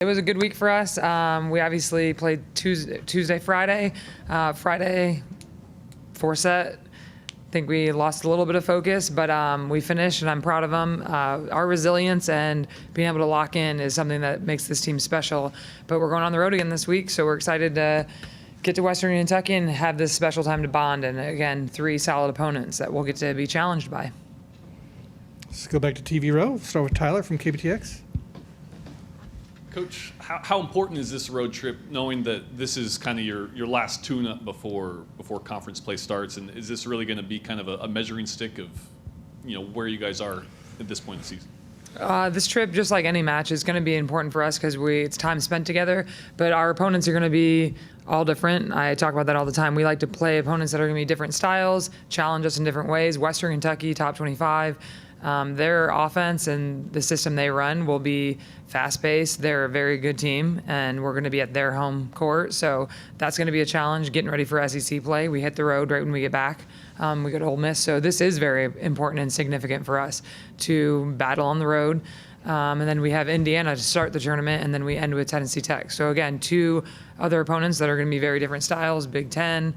It was a good week for us. We obviously played Tuesday, Friday. Friday, 4-set. I think we lost a little bit of focus, but we finished, and I'm proud of them. Our resilience and being able to lock in is something that makes this team special. But we're going on the road again this week, so we're excited to get to Western Kentucky and have this special time to bond. And again, 3 solid opponents that we'll get to be challenged by. Let's go back to TV row. Start with Tyler from KBTX. Coach, how important is this road trip, knowing that this is kind of your last tune-up before conference play starts, and is this really going to be kind of a measuring stick of, where you guys are at this point in the season? This trip, just like any match, is going to be important for us because it's time spent together, but our opponents are going to be all different. I talk about that all the time. We like to play opponents that are going to be different styles, challenge us in different ways. Western Kentucky, top 25. Their offense and the system they run will be fast-paced. They're a very good team, and we're going to be at their home court. So that's going to be a challenge, getting ready for SEC play. We hit the road right when we get back. We go to Ole Miss. So this is very important and significant for us to battle on the road. And then we have Indiana to start the tournament, and then we end with Tennessee Tech. So again, 2 other opponents that are going to be very different styles, Big Ten.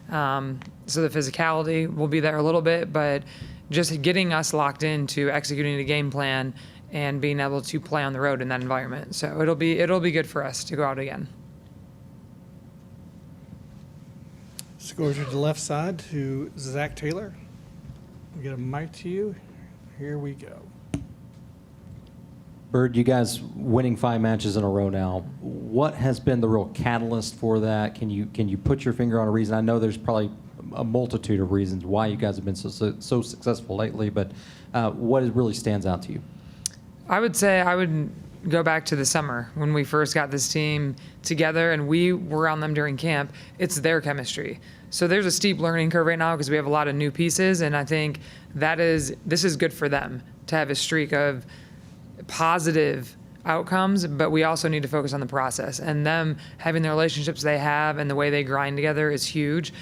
So the physicality will be there a little bit, but just getting us locked into executing a game plan and being able to play on the road in that environment. So it'll be good for us to go out again. Let's go over to the left side to Zach Taylor. We get a mic to you. Here we go. Bird, you guys winning 5 matches in a row now. What has been the real catalyst for that? Can you put your finger on a reason? I know there's probably a multitude of reasons why you guys have been so successful lately, but what really stands out to you? I would say I would go back to the summer when we first got this team together and we were on them during camp. It's their chemistry. So there's a steep learning curve right now because we have a lot of new pieces, and I think this is good for them to have a streak of positive outcomes, but we also need to focus on the process, and them having the relationships they have and the way they grind together is huge.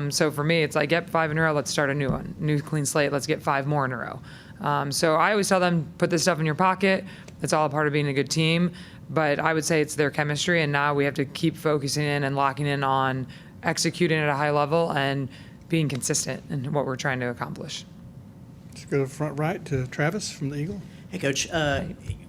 So for me, it's like, get 5 in a row, let's start a new one. New clean slate, let's get 5 more in a row. So I always tell them, put this stuff in your pocket. It's all a part of being a good team, but I would say it's their chemistry, and now we have to keep focusing in and locking in on executing at a high level and being consistent in what we're trying to accomplish. Let's go to front right to Travis from the Eagle. Hey, Coach.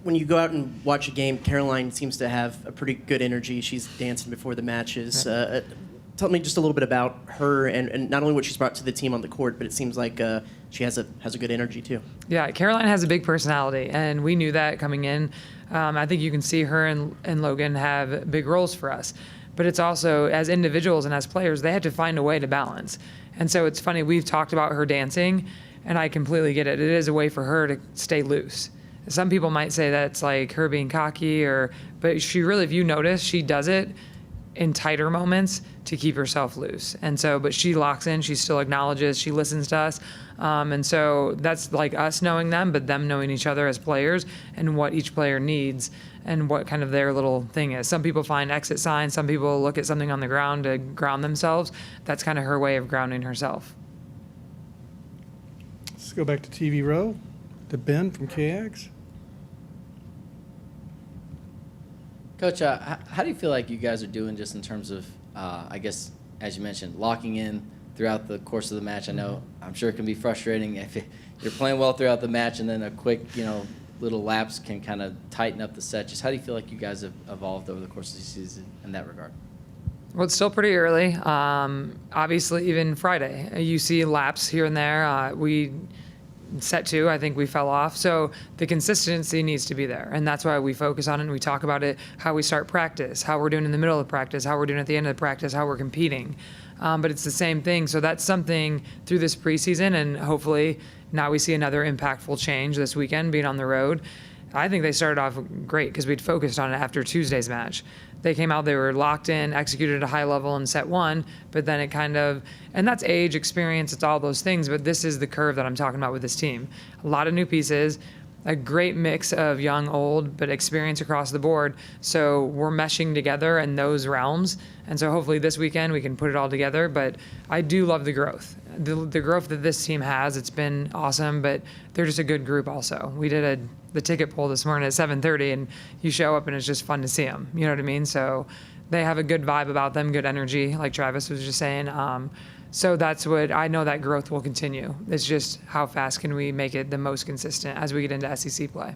When you go out and watch a game, Caroline seems to have a pretty good energy. She's dancing before the matches. Tell me just a little bit about her and not only what she's brought to the team on the court, but it seems like she has a good energy too. Yeah, Caroline has a big personality, and we knew that coming in. I think you can see her and Logan have big roles for us. But it's also, as individuals and as players, they had to find a way to balance. And so it's funny, we've talked about her dancing, and I completely get it. It is a way for her to stay loose. Some people might say that it's like her being cocky, but she really, if you notice, she does it in tighter moments to keep herself loose. And so, but she locks in, she still acknowledges, she listens to us. And so that's like us knowing them, but them knowing each other as players and what each player needs and what kind of their little thing is. Some people find exit signs, some people look at something on the ground to ground themselves. That's kind of her way of grounding herself. Let's go back to TV row to Ben from KAGs. Coach, how do you feel like you guys are doing just in terms of, I guess, as you mentioned, locking in throughout the course of the match? I'm sure it can be frustrating if you're playing well throughout the match and then a quick, little lapse can kind of tighten up the set. Just how do you feel like you guys have evolved over the course of the season in that regard? Well, it's still pretty early. Obviously, even Friday, you see laps here and there. We set 2, I think we fell off. So the consistency needs to be there. And that's why we focus on it and we talk about it, how we start practice, how we're doing in the middle of practice, how we're doing at the end of the practice, how we're competing. But it's the same thing. So that's something through this preseason, and hopefully now we see another impactful change this weekend being on the road. I think they started off great because we'd focused on it after Tuesday's match. They came out, they were locked in, executed at a high level in set 1, but then it kind of, and that's age, experience, it's all those things, but this is the curve that I'm talking about with this team. A lot of new pieces. a great mix of young, old, but experience across the board. So we're meshing together in those realms. And so hopefully this weekend we can put it all together. But I do love the growth. The growth that this team has, it's been awesome, but they're just a good group also. We did the ticket poll this morning at 7:30, and you show up and it's just fun to see them. You know what I mean? So they have a good vibe about them, good energy, like Travis was just saying. So that's what I know, that growth will continue. It's just how fast can we make it the most consistent as we get into SEC play.